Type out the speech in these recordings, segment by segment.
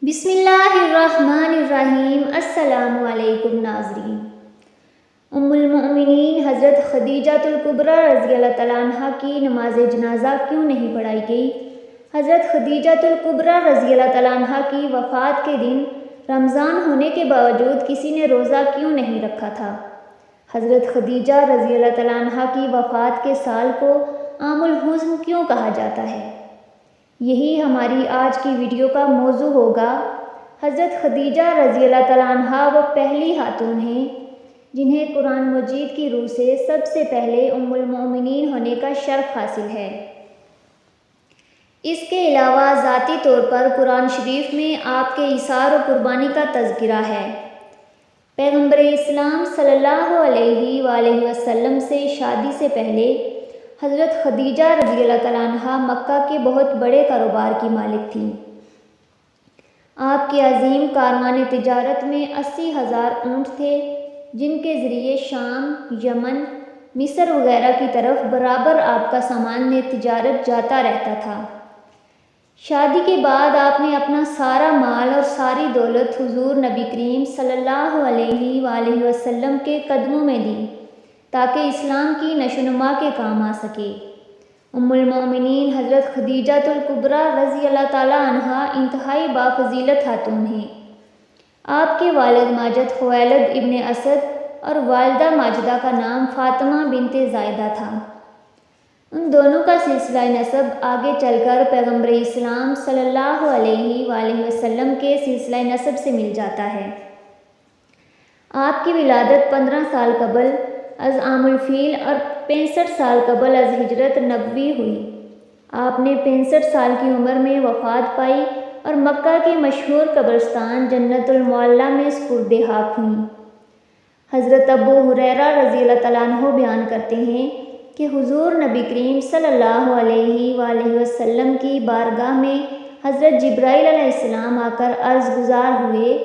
بسم اللہ الرحمن الرحیم۔ السلام علیکم ناظرین۔ ام المؤمنین حضرت خدیجہ الکبریٰ رضی اللہ تعالیٰ عنہ کی نماز جنازہ کیوں نہیں پڑھائی گئی؟ حضرت خدیجہ الکبریٰ رضی اللہ تعالیٰ عنہ کی وفات کے دن رمضان ہونے کے باوجود کسی نے روزہ کیوں نہیں رکھا تھا؟ حضرت خدیجہ رضی اللہ تعالیٰ عنہ کی وفات کے سال کو عام الحزن کیوں کہا جاتا ہے؟ یہی ہماری آج کی ویڈیو کا موضوع ہوگا۔ حضرت خدیجہ رضی اللہ تعالیٰ عنہ وہ پہلی خاتون ہیں جنہیں قرآن مجید کی روح سے سب سے پہلے ام المؤمنین ہونے کا شرف حاصل ہے۔ اس کے علاوہ ذاتی طور پر قرآن شریف میں آپ کے ایثار و قربانی کا تذکرہ ہے۔ پیغمبر اسلام صلی اللہ علیہ وآلہ وسلم سے شادی سے پہلے حضرت خدیجہ رضی اللہ تعالیٰ عنہ مکہ کے بہت بڑے کاروبار کی مالک تھیں۔ آپ کے عظیم کاروان تجارت میں 80,000 اونٹ تھے جن کے ذریعے شام، یمن، مصر وغیرہ کی طرف برابر آپ کا سامان تجارت جاتا رہتا تھا۔ شادی کے بعد آپ نے اپنا سارا مال اور ساری دولت حضور نبی کریم صلی اللہ علیہ وآلہ وسلم کے قدموں میں دی تاکہ اسلام کی نشو و نما کے کام آ سکے۔ ام المؤمنین حضرت خدیجہ الکبریٰ رضی اللہ تعالیٰ عنہ انتہائی بافضیلت خاتون ہیں۔ آپ کے والد ماجد خویلد ابن اسد اور والدہ ماجدہ کا نام فاطمہ بنت زائدہ تھا۔ ان دونوں کا سلسلہ نسب آگے چل کر پیغمبر اسلام صلی اللہ علیہ وآلہ وسلم کے سلسلہ نسب سے مل جاتا ہے۔ آپ کی ولادت 15 سال قبل از عام الفیل اور 65 سال قبل از ہجرت نبوی ہوئی۔ آپ نے 65 سال کی عمر میں وفات پائی اور مکہ کے مشہور قبرستان جنت المعلیٰ میں سپرد خاک ہوئیں۔ حضرت ابو ہریرہ رضی اللہ تعالیٰ عنہ بیان کرتے ہیں کہ حضور نبی کریم صلی اللہ علیہ وآلہ وسلم کی بارگاہ میں حضرت جبرائیل علیہ السلام آ کر عرض گزار ہوئے،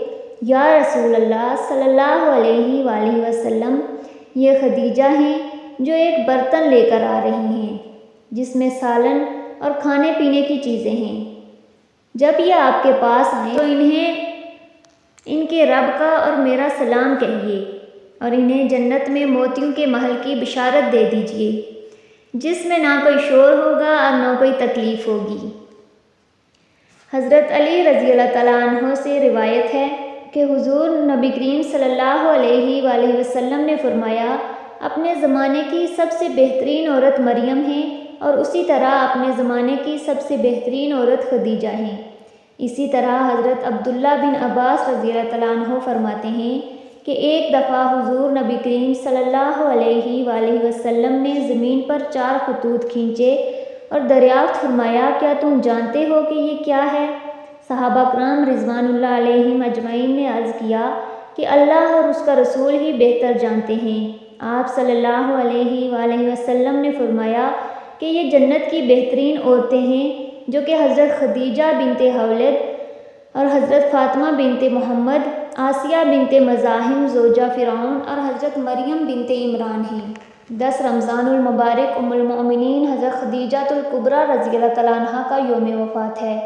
یا رسول اللہ صلی اللہ علیہ وآلہ وسلم، یہ خدیجہ ہیں جو ایک برتن لے کر آ رہی ہیں جس میں سالن اور کھانے پینے کی چیزیں ہیں۔ جب یہ آپ کے پاس آئیں تو انہیں ان کے رب کا اور میرا سلام کہیے اور انہیں جنت میں موتیوں کے محل کی بشارت دے دیجیے جس میں نہ کوئی شور ہوگا اور نہ کوئی تکلیف ہوگی۔ حضرت علی رضی اللہ تعالیٰ عنہ سے روایت ہے کہ حضور نبی کریم صلی اللہ علیہ وآلہ وسلم نے فرمایا، اپنے زمانے کی سب سے بہترین عورت مریم ہے اور اسی طرح اپنے زمانے کی سب سے بہترین عورت خدیجہ ہیں۔ اسی طرح حضرت عبداللہ بن عباس رضی اللہ تعالیٰ عنہ فرماتے ہیں کہ ایک دفعہ حضور نبی کریم صلی اللہ علیہ وآلہ وسلم نے زمین پر 4 خطوط کھینچے اور دریافت فرمایا، کیا تم جانتے ہو کہ یہ کیا ہے؟ صحابہ کرام رضوان اللہ علیہم اجمعین نے عرض کیا کہ اللہ اور اس کا رسول ہی بہتر جانتے ہیں۔ آپ صلی اللہ علیہ وآلہ وسلم نے فرمایا کہ یہ جنت کی بہترین عورتیں ہیں جو کہ حضرت خدیجہ بنت خویلد اور حضرت فاطمہ بنت محمد، آسیہ بنت مزاحم زوجہ فرعون اور حضرت مریم بنت عمران ہیں۔ 10 رمضان المبارک ام المؤمنین حضرت خدیجہ الکبریٰ رضی اللہ تعالیٰ عنہ کا یوم وفات ہے۔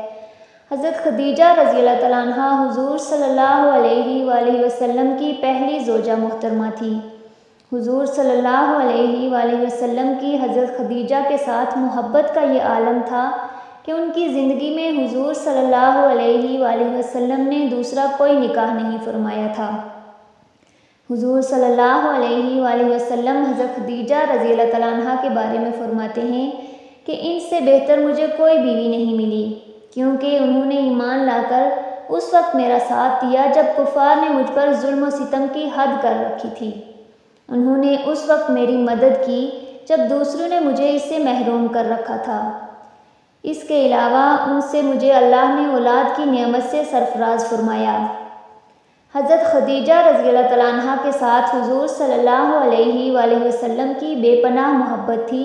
حضرت خدیجہ رضی اللہ تعالیٰ عنہ حضور صلی اللہ علیہ وآلہ وسلم کی پہلی زوجہ محترمہ تھی۔ حضور صلی اللہ علیہ وآلہ وسلم کی حضرت خدیجہ کے ساتھ محبت کا یہ عالم تھا کہ ان کی زندگی میں حضور صلی اللہ علیہ وآلہ وسلم نے دوسرا کوئی نکاح نہیں فرمایا تھا۔ حضور صلی اللہ علیہ وآلہ وسلم حضرت خدیجہ رضی اللہ تعالیٰ عنہ کے بارے میں فرماتے ہیں کہ ان سے بہتر مجھے کوئی بیوی نہیں ملی، کیونکہ انہوں نے ایمان لا کر اس وقت میرا ساتھ دیا جب کفار نے مجھ پر ظلم و ستم کی حد کر رکھی تھی۔ انہوں نے اس وقت میری مدد کی جب دوسروں نے مجھے اس سے محروم کر رکھا تھا۔ اس کے علاوہ ان سے مجھے اللہ نے اولاد کی نعمت سے سرفراز فرمایا۔ حضرت خدیجہ رضی اللہ تعالیٰ عنہ کے ساتھ حضور صلی اللہ علیہ وآلہ وسلم کی بے پناہ محبت تھی،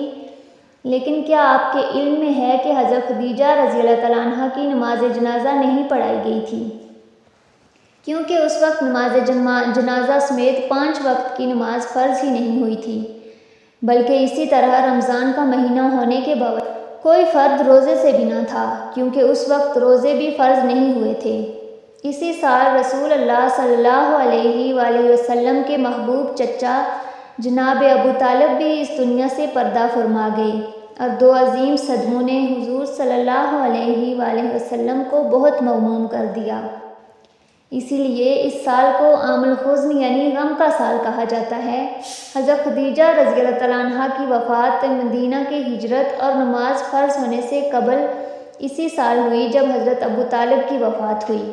لیکن کیا آپ کے علم میں ہے کہ حضرت خدیجہ رضی اللہ تعالیٰ عنہ کی نماز جنازہ نہیں پڑھائی گئی تھی؟ کیونکہ اس وقت نماز جنازہ سمیت 5 وقت کی نماز فرض ہی نہیں ہوئی تھی، بلکہ اسی طرح رمضان کا مہینہ ہونے کے باوجود کوئی فرد روزے سے بھی نہ تھا، کیونکہ اس وقت روزے بھی فرض نہیں ہوئے تھے۔ اسی سال رسول اللہ صلی اللہ علیہ وآلہ وسلم کے محبوب چچا جناب ابو طالب بھی اس دنیا سے پردہ فرما گئے، اور دو عظیم صدموں نے حضور صلی اللہ علیہ وآلہ وسلم کو بہت مغموم کر دیا۔ اسی لیے اس سال کو عام الحزن یعنی غم کا سال کہا جاتا ہے۔ حضرت خدیجہ رضی اللہ تعالیٰ عنہ کی وفات مدینہ کی ہجرت اور نماز فرض ہونے سے قبل اسی سال ہوئی جب حضرت ابو طالب کی وفات ہوئی۔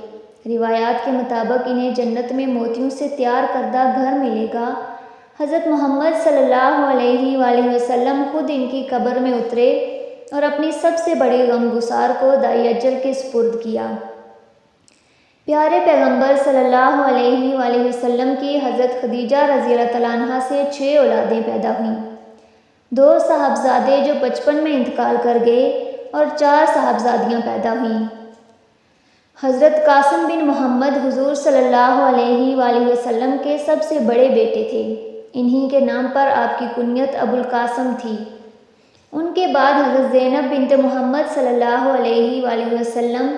روایات کے مطابق انہیں جنت میں موتیوں سے تیار کردہ گھر ملے گا۔ حضرت محمد صلی اللہ علیہ وآلہ وسلم خود ان کی قبر میں اترے اور اپنی سب سے بڑی غمگسار کو دائی اجل کے سپرد کیا۔ پیارے پیغمبر صلی اللہ علیہ وآلہ وسلم کی حضرت خدیجہ رضی اللہ تعالیٰ عنہ سے 6 اولادیں پیدا ہوئیں، 2 صاحبزادے جو بچپن میں انتقال کر گئے اور 4 صاحبزادیاں پیدا ہوئیں۔ حضرت قاسم بن محمد حضور صلی اللہ علیہ وآلہ وسلم کے سب سے بڑے بیٹے تھے، انہی کے نام پر آپ کی کنیت ابو القاسم تھی۔ ان کے بعد حضرت زینب بنت محمد صلی اللہ علیہ وآلہ وسلم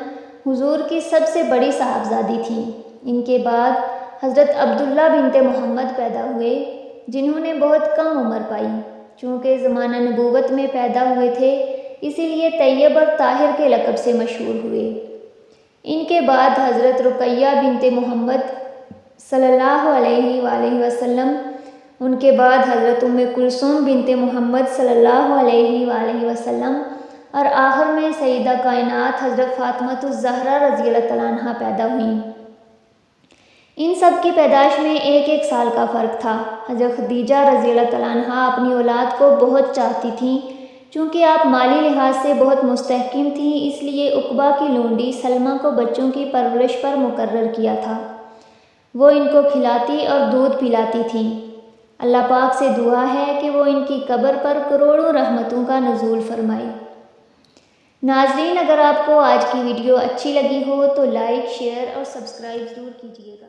حضور کی سب سے بڑی صاحبزادی تھیں۔ ان کے بعد حضرت عبداللہ بنت محمد پیدا ہوئے، جنہوں نے بہت کم عمر پائی۔ چونکہ زمانہ نبوت میں پیدا ہوئے تھے، اسی لیے طیب اور طاہر کے لقب سے مشہور ہوئے۔ ان کے بعد حضرت رقیہ بنت محمد صلی اللہ علیہ وآلہ وسلم، ان کے بعد حضرت ام کلثوم بنت محمد صلی اللہ علیہ وآلہ وسلم، اور آخر میں سیدہ کائنات حضرت فاطمۃ الزہرا رضی اللہ تعالیٰ عنہ پیدا ہوئیں۔ ان سب کی پیدائش میں 1 سال کا فرق تھا۔ حضرت خدیجہ رضی اللہ تعالیٰ عنہ اپنی اولاد کو بہت چاہتی تھیں، چونکہ آپ مالی لحاظ سے بہت مستحکم تھیں، اس لیے عقبہ کی لونڈی سلمہ کو بچوں کی پرورش پر مقرر کیا تھا۔ وہ ان کو کھلاتی اور دودھ پلاتی تھیں۔ اللہ پاک سے دعا ہے کہ وہ ان کی قبر پر کروڑوں رحمتوں کا نزول فرمائے۔ ناظرین، اگر آپ کو آج کی ویڈیو اچھی لگی ہو تو لائک، شیئر اور سبسکرائب ضرور کیجیے گا۔